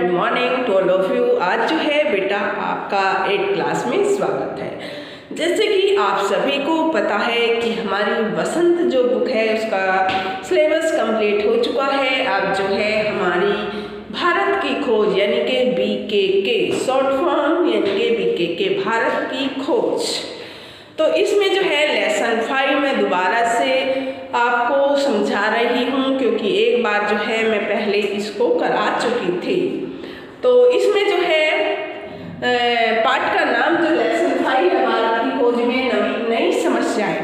Good morning to all of you. आज जो है बेटा आपका 8th क्लास में स्वागत है। जैसे कि आप सभी को पता है कि हमारी वसंत जो बुक है उसका सिलेबस कंप्लीट हो चुका है। अब जो है हमारी भारत की खोज यानी कि BKK शॉर्ट फॉर्म यानी कि BKK भारत की खोज, तो इसमें जो है लेसन 5 में दोबारा से आपको समझा रही हूँ, क्योंकि एक बार जो है मैं पहले इसको करा चुकी थी। तो इसमें जो है पाठ का नाम जो लेसन 5 है भारत की खोज में नई समस्याएं,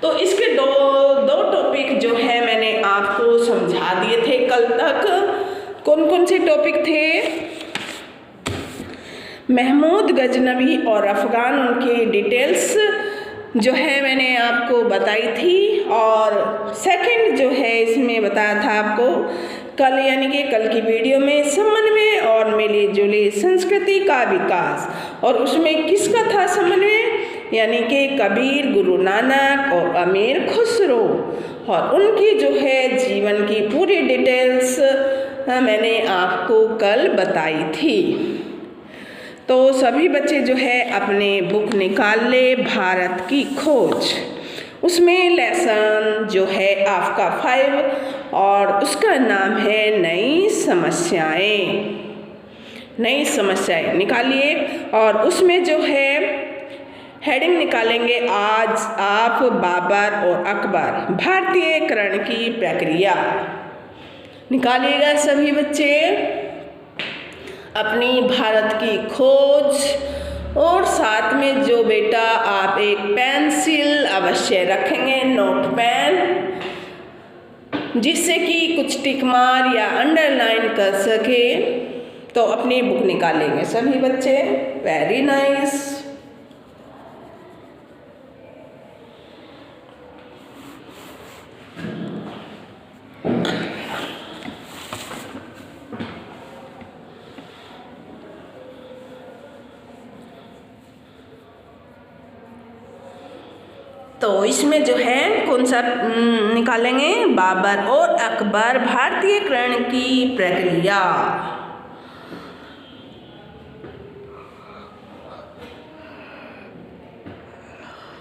तो इसके दो टॉपिक जो है मैंने आपको समझा दिए थे कल तक। कौन कौन से टॉपिक थे? महमूद गजनवी और अफगान, उनकी डिटेल्स जो है मैंने आपको बताई थी। और सेकंड जो है इसमें बताया था आपको कल, यानी कि कल की वीडियो में समन्वय और मिली जुली संस्कृति का विकास, और उसमें किसका था समन्वय, यानी कि कबीर, गुरु नानक और अमीर खुसरो, और उनकी जो है जीवन की पूरी डिटेल्स मैंने आपको कल बताई थी। तो सभी बच्चे जो है अपने बुक निकाल ले, भारत की खोज, उसमें लेसन जो है आपका 5 और उसका नाम है नई समस्याएं। नई समस्याएं निकालिए, और उसमें जो है हेडिंग निकालेंगे आज आप बाबर और अकबर, भारतीयकरण की प्रक्रिया। निकालिएगा सभी बच्चे अपनी भारत की खोज, और साथ में जो बेटा आप एक पेंसिल अवश्य रखेंगे, नोट पेन, जिससे कि कुछ टिक मार या अंडरलाइन कर सके। तो अपनी बुक निकालेंगे सभी बच्चे। Very nice. तो इसमें जो है कौन सा निकालेंगे, बाबर और अकबर, भारतीयकरण की प्रक्रिया।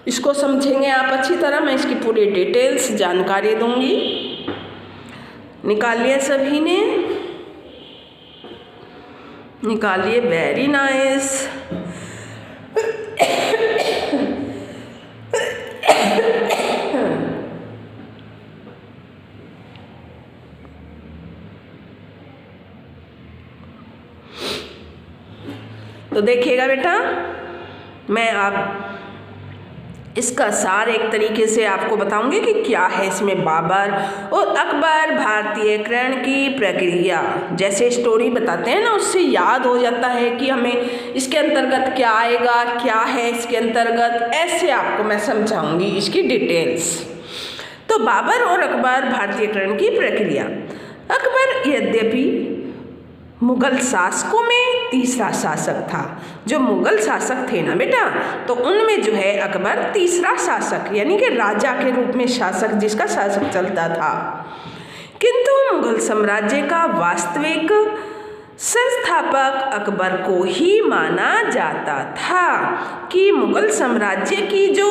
इसको समझेंगे आप अच्छी तरह, मैं इसकी पूरी डिटेल्स जानकारी दूंगी। निकालिए सभी ने, निकालिए। Very nice. तो देखिएगा बेटा, मैं आप इसका सार एक तरीके से आपको बताऊंगी कि क्या है इसमें बाबर और अकबर, भारतीयकरण की प्रक्रिया। जैसे स्टोरी बताते हैं ना, उससे याद हो जाता है कि हमें इसके अंतर्गत क्या आएगा, क्या है इसके अंतर्गत, ऐसे आपको मैं समझाऊंगी इसकी डिटेल्स। तो बाबर और अकबर, भारतीयकरण की प्रक्रिया। अकबर यद्यपि मुगल शासकों में तीसरा शासक था। जो मुगल शासक थे ना बेटा, तो उनमें जो है अकबर तीसरा शासक, यानी कि राजा के रूप में शासक, जिसका शासक चलता था। किंतु मुगल साम्राज्य का वास्तविक संस्थापक अकबर को ही माना जाता था, कि मुगल साम्राज्य की जो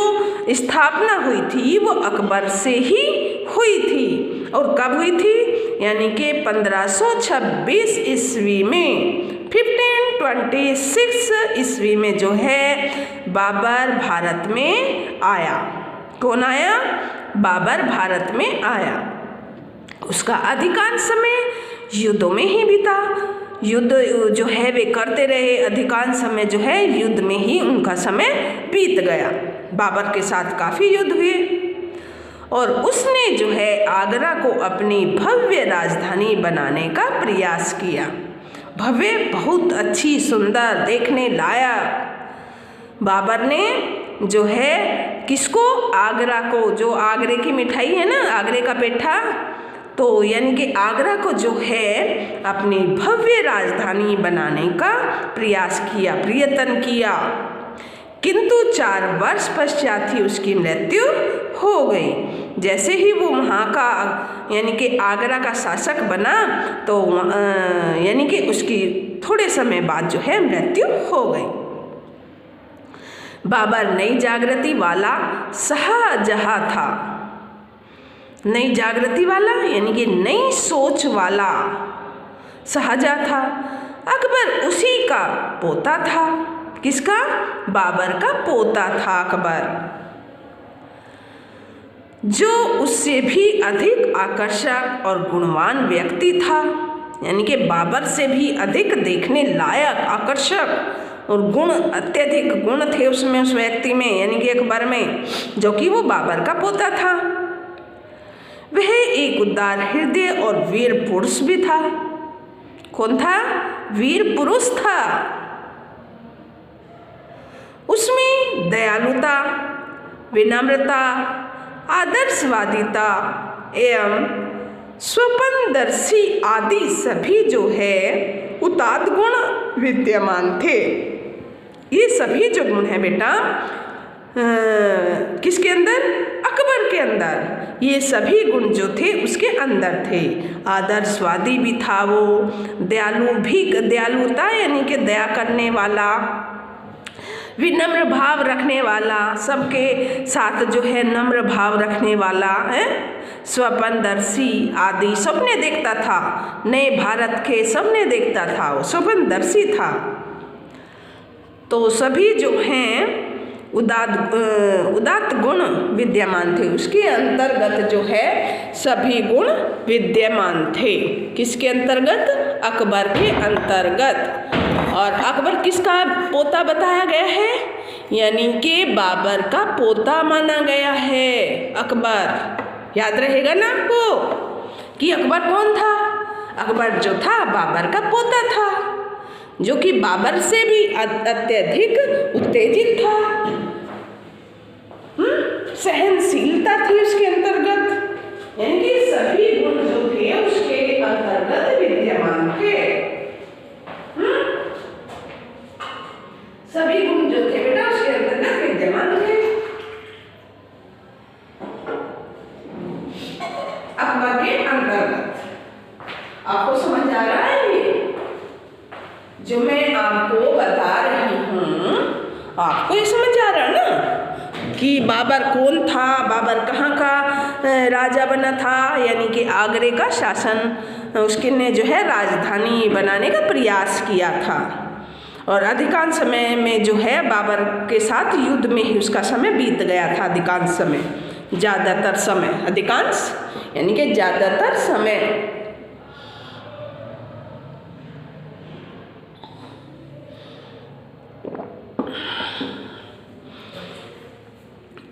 स्थापना हुई थी वो अकबर से ही हुई थी। और कब हुई थी, यानी कि 1526 ईस्वी में, 1526 ईस्वी में जो है बाबर भारत में आया। कौन आया? बाबर भारत में आया। उसका अधिकांश समय युद्धों में ही बीता। युद्ध जो है वे करते रहे, अधिकांश समय जो है युद्ध में ही उनका समय बीत गया। बाबर के साथ काफ़ी युद्ध हुए, और उसने जो है आगरा को अपनी भव्य राजधानी बनाने का प्रयास किया। भव्य, बहुत अच्छी, सुंदर, देखने लायक। बाबर ने जो है किसको, आगरा को, जो आगरे की मिठाई है ना, आगरे का पेठा, तो यानी कि आगरा को जो है अपनी भव्य राजधानी बनाने का प्रयास किया, प्रयत्न किया। किंतु 4 वर्ष पश्चात ही उसकी मृत्यु हो गई। जैसे ही वो वहाँ का यानी कि आगरा का शासक बना तो यानी कि उसकी थोड़े समय बाद जो है मृत्यु हो गई। बाबर नई जागृति वाला शाहजहाँ था। नई जागृति वाला यानी कि नई सोच वाला शाहजहाँ था। अकबर उसी का पोता था। किसका? बाबर का पोता था अकबर, जो उससे भी अधिक आकर्षक और गुणवान व्यक्ति था। यानी कि बाबर से भी अधिक देखने लायक, आकर्षक और गुण, अत्यधिक गुण थे उसमें, उस व्यक्ति में यानी कि अकबर में, जो कि वो बाबर का पोता था। वह एक उदार हृदय और वीर पुरुष भी था। कौन था? वीर पुरुष था। उसमें दयालुता, विनम्रता, आदर्शवादिता एवं स्वपनदर्शी आदि सभी जो है उदात्त गुण विद्यमान थे। ये सभी जो गुण हैं बेटा किसके अंदर? अकबर के अंदर। ये सभी गुण जो थे उसके अंदर थे। आदर्शवादी भी था वो, दयालुता यानी कि दया करने वाला, विनम्र भाव रखने वाला, सबके साथ जो है नम्र भाव रखने वाला है, स्वप्नदर्शी आदि सपने देखता था, नए भारत के सपने देखता था, वो स्वप्नदर्शी था। तो सभी जो हैं उदात्त गुण विद्यमान थे, उसके अंतर्गत जो है सभी गुण विद्यमान थे। किसके अंतर्गत? अकबर के अंतर्गत। और अकबर किसका पोता बताया गया है? यानी कि बाबर का पोता माना गया है अकबर। याद रहेगा ना आपको कि अकबर कौन था? अकबर जो था बाबर का पोता था, जो कि बाबर से भी अत्यधिक उत्तेजित था। सहनशीलता थी उसके अंतर्गत, यानी कि सभी गुण जो थे उसके अंतर्गत विद्यमान थे। सभी गुण जो थे बेटा उसके अंतर्गत विद्यमान थे। अकबर के अंतर्गत। आपको समझ आ रहा है ये जो मैं आपको बता रही हूँ? आपको ये समझ आ रहा है ना कि बाबर कौन था, बाबर कहाँ का राजा बना था? यानी कि आगरे का शासन उसके ने जो है राजधानी बनाने का प्रयास किया था, और अधिकांश समय में जो है बाबर के साथ युद्ध में ही उसका समय बीत गया था। अधिकांश समय, ज़्यादातर समय, अधिकांश यानी कि ज़्यादातर समय।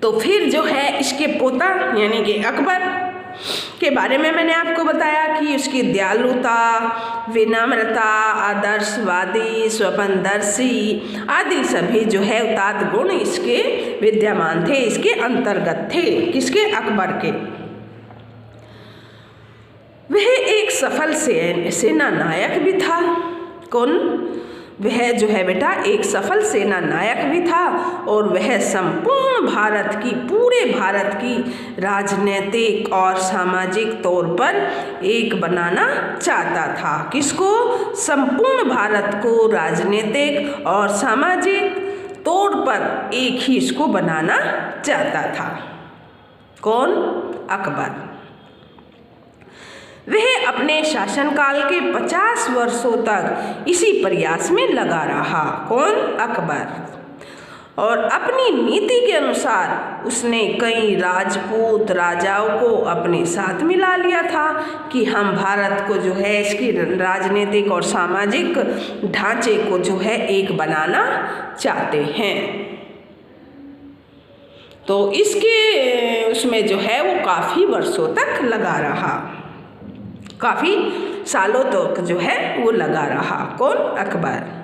तो फिर जो है इसके पोता यानी कि अकबर के बारे में मैंने आपको बताया कि उसकी दयालुता, विनम्रता, आदर्शवादी, स्वप्नदर्शी आदि सभी जो है उदात्त गुण इसके विद्यमान थे, इसके अंतर्गत थे। किसके? अकबर के। वह एक सफल सेना नायक भी था। कौन? वह जो है बेटा एक सफल सेना नायक भी था, और वह संपूर्ण भारत की, पूरे भारत की राजनीतिक और सामाजिक तौर पर एक बनाना चाहता था। किसको? संपूर्ण भारत को राजनीतिक और सामाजिक तौर पर एक ही इसको बनाना चाहता था। कौन? अकबर। वह अपने शासनकाल के 50 वर्षों तक इसी प्रयास में लगा रहा। कौन? अकबर। और अपनी नीति के अनुसार उसने कई राजपूत राजाओं को अपने साथ मिला लिया था कि हम भारत को जो है इसकी राजनीतिक और सामाजिक ढांचे को जो है एक बनाना चाहते हैं। तो इसके उसमें जो है वो काफ़ी वर्षों तक लगा रहा, काफ़ी सालों तक जो है वो लगा रहा। कौन? अकबर।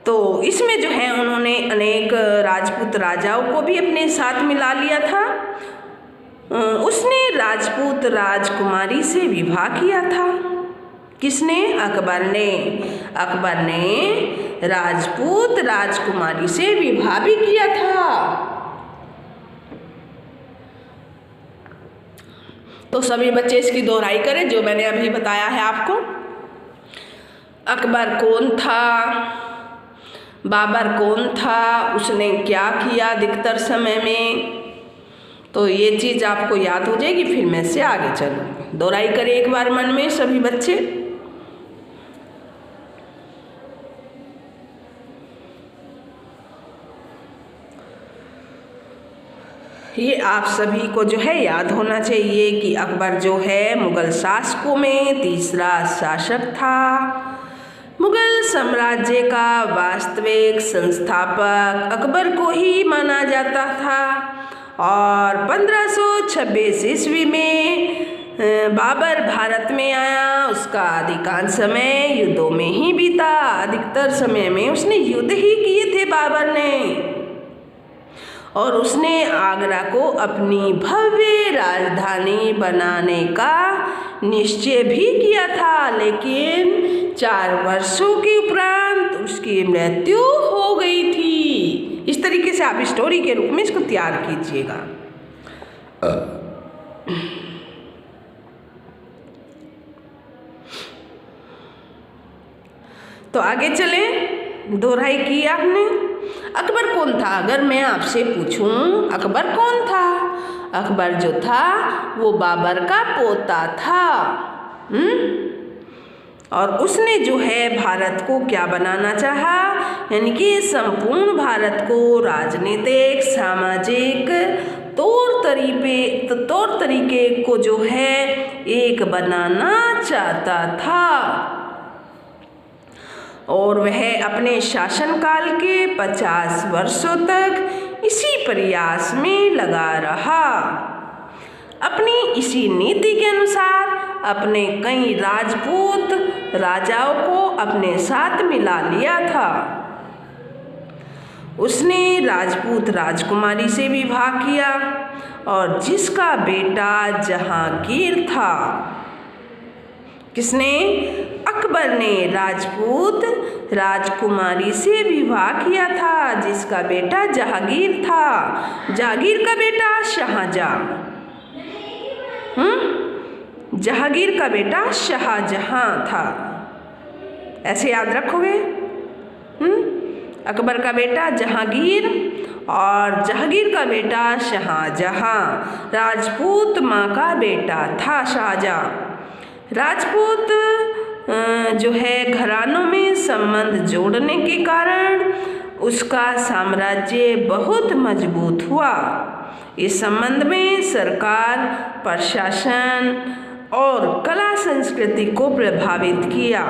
तो इसमें जो है उन्होंने अनेक राजपूत राजाओं को भी अपने साथ मिला लिया था। उसने राजपूत राजकुमारी से विवाह किया था। किसने? अकबर ने। अकबर ने राजपूत राजकुमारी से विवाह भी किया था। तो सभी बच्चे इसकी दोहराई करें जो मैंने अभी बताया है आपको। अकबर कौन था, बाबर कौन था, उसने क्या किया अधिकतर समय में, तो ये चीज़ आपको याद हो जाएगी। फिर मैं से आगे चलूँगी। दोहराई करें एक बार मन में सभी बच्चे। ये आप सभी को जो है याद होना चाहिए कि अकबर जो है मुगल शासकों में तीसरा शासक था। मुगल साम्राज्य का वास्तविक संस्थापक अकबर को ही माना जाता था और 1526 ईस्वी में बाबर भारत में आया। उसका अधिकांश समय युद्धों में ही बीता। अधिकतर समय में उसने युद्ध ही किए थे बाबर ने, और उसने आगरा को अपनी भव्य राजधानी बनाने का निश्चय भी किया था, लेकिन 4 वर्षों के उपरांत उसकी मृत्यु हो गई थी। इस तरीके से आप स्टोरी के रूप में इसको तैयार कीजिएगा। तो आगे चले। दोहराई की आपने। अकबर कौन था? अगर मैं आपसे पूछूं अकबर कौन था, अकबर जो था वो बाबर का पोता था। और उसने जो है भारत को क्या बनाना चाहा, यानी कि संपूर्ण भारत को राजनीतिक सामाजिक तौर तरीके को जो है एक बनाना चाहता था। और वह अपने शासनकाल के 50 वर्षों तक इसी प्रयास में लगा रहा। अपनी इसी नीति के अनुसार अपने कई राजपूत राजाओं को अपने साथ मिला लिया था। उसने राजपूत राजकुमारी से विवाह किया और जिसका बेटा जहांगीर था। किसने? अकबर ने राजपूत राजकुमारी से विवाह किया था जिसका बेटा जहांगीर था। जहांगीर का बेटा शाहजहां। जहांगीर का बेटा शाहजहां था। ऐसे याद रखोगे। अकबर का बेटा जहांगीर और जहांगीर का बेटा शाहजहां। राजपूत माँ का बेटा था शाहजहां। राजपूत जो है घरानों में संबंध जोड़ने के कारण उसका साम्राज्य बहुत मजबूत हुआ। इस संबंध में सरकार, प्रशासन और कला संस्कृति को प्रभावित किया।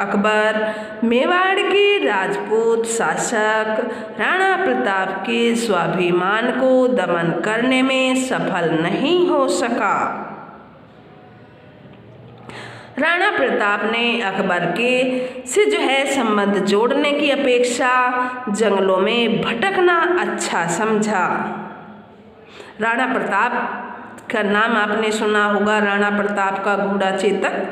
अकबर मेवाड़ के राजपूत शासक राणा प्रताप के स्वाभिमान को दमन करने में सफल नहीं हो सका। राणा प्रताप ने अकबर के से जो है संबंध जोड़ने की अपेक्षा जंगलों में भटकना अच्छा समझा। राणा प्रताप का नाम आपने सुना होगा, राणा प्रताप का घोड़ा चेतक।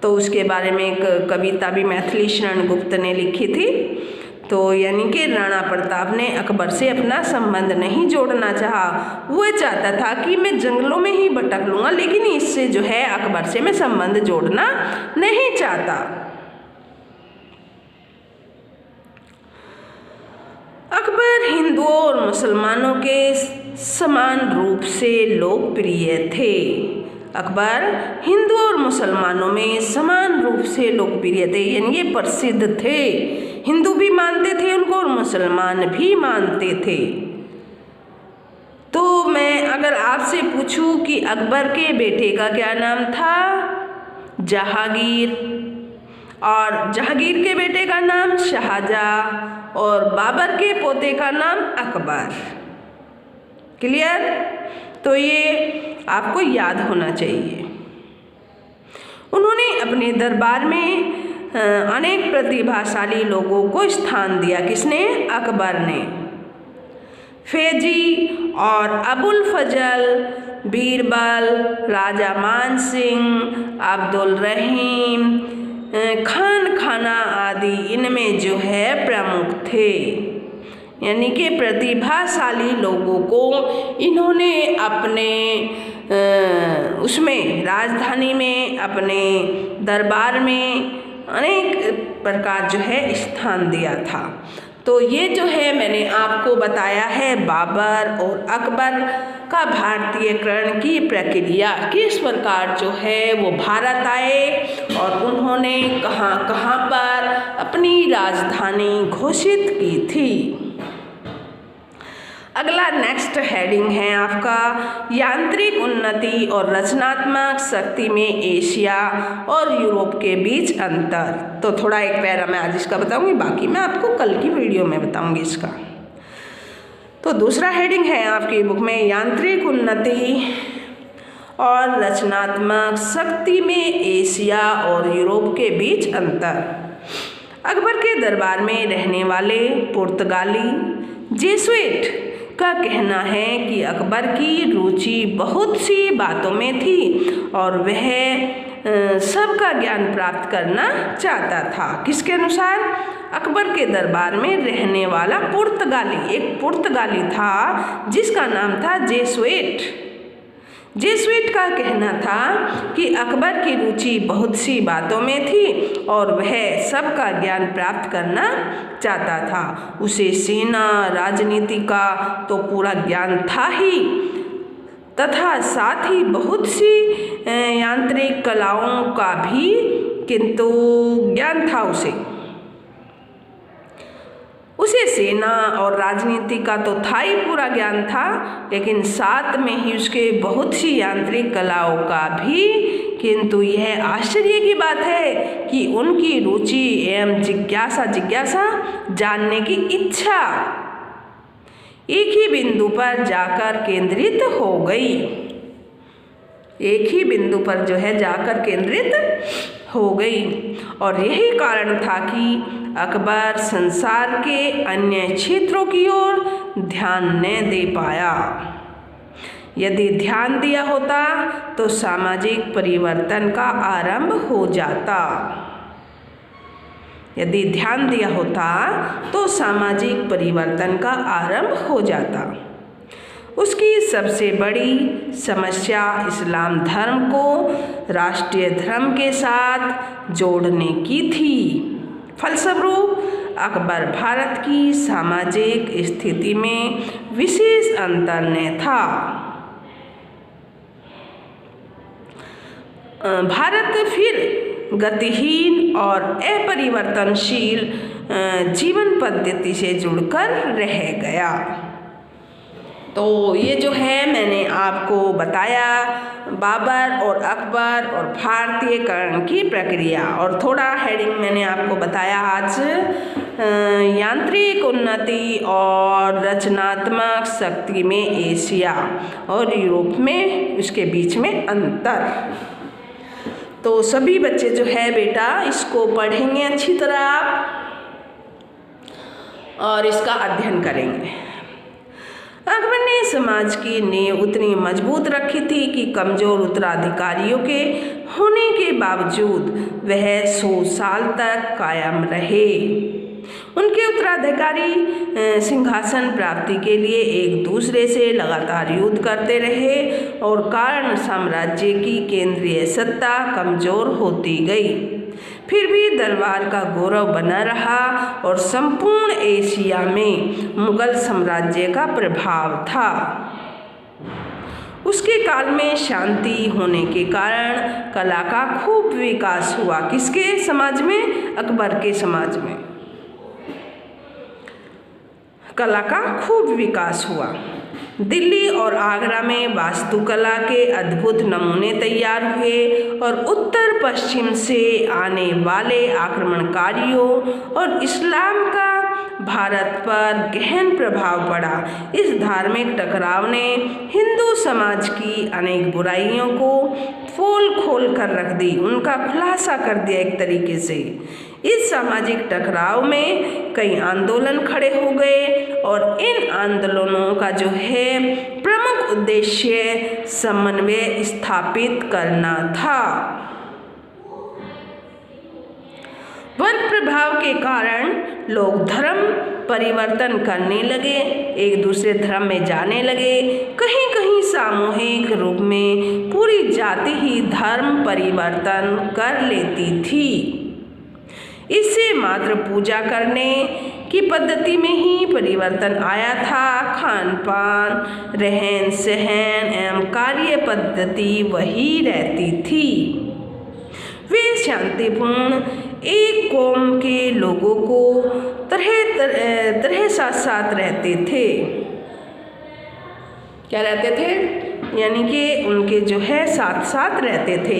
तो उसके बारे में एक कविता भी मैथिली शरण गुप्त ने लिखी थी। तो यानी कि राणा प्रताप ने अकबर से अपना संबंध नहीं जोड़ना चाहा। वो चाहता था कि मैं जंगलों में ही भटक लूँगा, लेकिन इससे जो है अकबर से मैं संबंध जोड़ना नहीं चाहता। अकबर हिंदुओं और मुसलमानों के समान रूप से लोकप्रिय थे। अकबर हिंदुओं और मुसलमानों में समान रूप से लोकप्रिय थे, यानी ये प्रसिद्ध थे। हिंदू भी मानते थे उनको और मुसलमान भी मानते थे। तो मैं अगर आपसे पूछूं कि अकबर के बेटे का क्या नाम था? जहांगीर। और जहांगीर के बेटे का नाम शाहजहां और बाबर के पोते का नाम अकबर। क्लियर? तो ये आपको याद होना चाहिए। उन्होंने अपने दरबार में अनेक प्रतिभाशाली लोगों को स्थान दिया। किसने? अकबर ने। फैजी और अबुल फजल, बीरबल, राजा मान सिंह, अब्दुल रहीम, खान खाना आदि इनमें जो है प्रमुख थे। यानी कि प्रतिभाशाली लोगों को इन्होंने अपने उसमें राजधानी में अपने दरबार में अनेक प्रकार जो है स्थान दिया था। तो ये जो है मैंने आपको बताया है बाबर और अकबर का भारतीयकरण की प्रक्रिया, किस प्रकार जो है वो भारत आए और उन्होंने कहाँ कहाँ पर अपनी राजधानी घोषित की थी। अगला नेक्स्ट हेडिंग है आपका यांत्रिक उन्नति और रचनात्मक शक्ति में एशिया और यूरोप के बीच अंतर। तो थोड़ा एक पैरा मैं आज इसका बताऊंगी, बाकी मैं आपको कल की वीडियो में बताऊंगी इसका। तो दूसरा हेडिंग है आपकी बुक में यांत्रिक उन्नति और रचनात्मक शक्ति में एशिया और यूरोप के बीच अंतर। अकबर के दरबार में रहने वाले पुर्तगाली जेसुइट का कहना है कि अकबर की रुचि बहुत सी बातों में थी और वह सबका ज्ञान प्राप्त करना चाहता था। किसके अनुसार? अकबर के दरबार में रहने वाला पुर्तगाली, एक पुर्तगाली था जिसका नाम था जेसुइट। जेसुइट का कहना था कि अकबर की रुचि बहुत सी बातों में थी और वह सबका ज्ञान प्राप्त करना चाहता था। उसे सेना राजनीति का तो पूरा ज्ञान था ही, तथा साथ ही बहुत सी यांत्रिक कलाओं का भी किंतु ज्ञान था। उसे सेना और राजनीति का तो था ही पूरा ज्ञान था, लेकिन साथ में ही उसके बहुत सी यांत्रिक कलाओं का भी। किंतु यह आश्चर्य की बात है कि उनकी रुचि एवं जिज्ञासा जानने की इच्छा एक ही बिंदु पर जाकर केंद्रित हो गई। एक ही बिंदु पर जो है जाकर केंद्रित हो गई और यही कारण था कि अकबर संसार के अन्य क्षेत्रों की ओर ध्यान न दे पाया। यदि ध्यान दिया होता तो सामाजिक परिवर्तन का आरंभ हो जाता। यदि ध्यान दिया होता तो सामाजिक परिवर्तन का आरंभ हो जाता। उसकी सबसे बड़ी समस्या इस्लाम धर्म को राष्ट्रीय धर्म के साथ जोड़ने की थी। फलस्वरूप अकबर भारत की सामाजिक स्थिति में विशेष अंतर न था। भारत फिर गतिहीन और अपरिवर्तनशील जीवन पद्धति से जुड़कर रह गया। तो ये जो है मैंने आपको बताया बाबर और अकबर और भारतीयकरण की प्रक्रिया, और थोड़ा हेडिंग मैंने आपको बताया आज यांत्रिक उन्नति और रचनात्मक शक्ति में एशिया और यूरोप में उसके बीच में अंतर। तो सभी बच्चे जो है बेटा इसको पढ़ेंगे अच्छी तरह और इसका अध्ययन करेंगे। अकबर ने समाज की नींव उतनी मजबूत रखी थी कि कमजोर उत्तराधिकारियों के होने के बावजूद वह 100 साल तक कायम रहे। उनके उत्तराधिकारी सिंहासन प्राप्ति के लिए एक दूसरे से लगातार युद्ध करते रहे और कारण साम्राज्य की केंद्रीय सत्ता कमजोर होती गई। फिर भी दरबार का गौरव बना रहा और संपूर्ण एशिया में मुगल साम्राज्य का प्रभाव था। उसके काल में शांति होने के कारण कला का खूब विकास हुआ। किसके समाज में? अकबर के समाज में कला का खूब विकास हुआ। दिल्ली और आगरा में वास्तुकला के अद्भुत नमूने तैयार हुए और उत्तर पश्चिम से आने वाले आक्रमणकारियों और इस्लाम का भारत पर गहन प्रभाव पड़ा। इस धार्मिक टकराव ने हिंदू समाज की अनेक बुराइयों को पोल खोल कर रख दी, उनका खुलासा कर दिया एक तरीके से। इस सामाजिक टकराव में कई आंदोलन खड़े हो गए और इन आंदोलनों का जो है प्रमुख उद्देश्य समन्वय स्थापित करना था। वर्ग प्रभाव के कारण लोग धर्म परिवर्तन करने लगे, एक दूसरे धर्म में जाने लगे। कहीं कहीं सामूहिक रूप में पूरी जाति ही धर्म परिवर्तन कर लेती थी। इससे मात्र पूजा करने की पद्धति में ही परिवर्तन आया था। खान पान, रहन सहन एवं कार्य पद्धति वही रहती थी। वे शांतिपूर्ण एक कौम के लोगों को तरह साथ साथ रहते थे। क्या रहते थे? यानी कि उनके जो है साथ साथ रहते थे।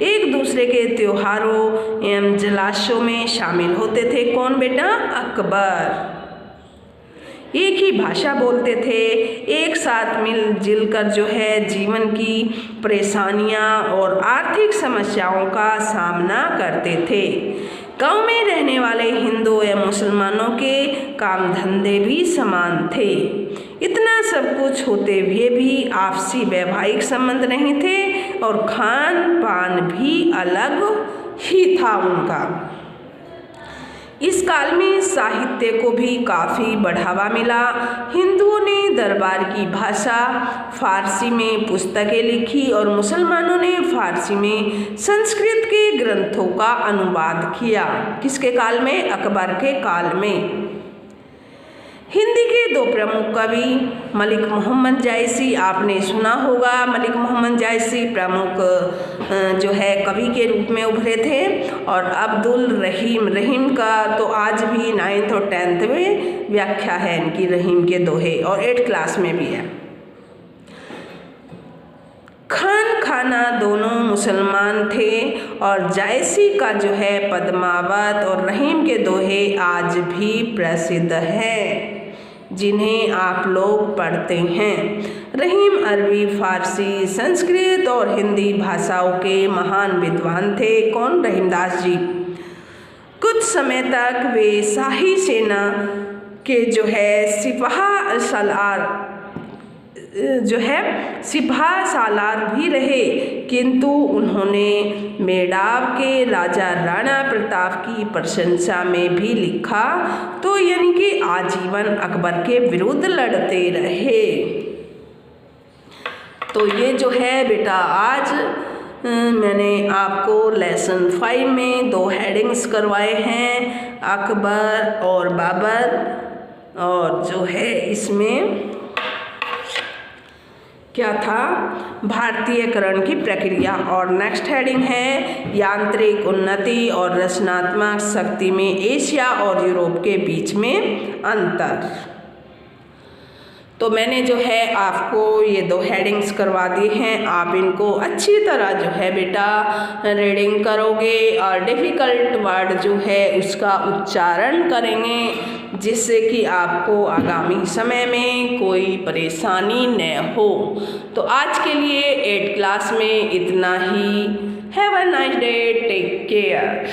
एक दूसरे के त्योहारों एवं जलाशयों में शामिल होते थे। कौन बेटा? अकबर। एक ही भाषा बोलते थे, एक साथ मिलजुल कर जो है जीवन की परेशानियां और आर्थिक समस्याओं का सामना करते थे। गांव में रहने वाले हिंदू एवं मुसलमानों के काम धंधे भी समान थे। इतना सब कुछ होते हुए भी आपसी वैवाहिक संबंध नहीं थे और खान पान भी अलग ही था उनका। इस काल में साहित्य को भी काफ़ी बढ़ावा मिला। हिंदुओं ने दरबार की भाषा फारसी में पुस्तकें लिखी और मुसलमानों ने फारसी में संस्कृत के ग्रंथों का अनुवाद किया। किसके काल में? अकबर के काल में। हिंदी के दो प्रमुख कवि मलिक मोहम्मद जायसी, आपने सुना होगा, मलिक मोहम्मद जायसी प्रमुख जो है कवि के रूप में उभरे थे। और अब्दुल रहीम का तो आज भी 9th और 10th में व्याख्या है इनकी, रहीम के दोहे, और 8th क्लास में भी है। खाना दोनों मुसलमान थे और जायसी का जो है पद्मावत और रहीम के दोहे आज भी प्रसिद्ध हैं, जिन्हें आप लोग पढ़ते हैं। रहीम अरबी, फारसी, संस्कृत और हिंदी भाषाओं के महान विद्वान थे। कौन? रहीमदास जी। कुछ समय तक वे शाही सेना के जो है सिपाह सालार भी रहे, किंतु उन्होंने मेवाड़ के राजा राणा प्रताप की प्रशंसा में भी लिखा, तो यानी कि आजीवन अकबर के विरुद्ध लड़ते रहे। तो ये जो है बेटा आज मैंने आपको लेसन 5 में 2 हेडिंग्स करवाए हैं, अकबर और बाबर, और जो है इसमें क्या था? भारतीयकरण की प्रक्रिया। और नेक्स्ट हेडिंग है यांत्रिक उन्नति और रचनात्मक शक्ति में एशिया और यूरोप के बीच में अंतर। तो मैंने जो है आपको ये 2 हेडिंग्स करवा दी हैं। आप इनको अच्छी तरह जो है बेटा रीडिंग करोगे और डिफ़िकल्ट वर्ड जो है उसका उच्चारण करेंगे, जिससे कि आपको आगामी समय में कोई परेशानी न हो। तो आज के लिए 8th क्लास में इतना ही। Have a nice day, take care.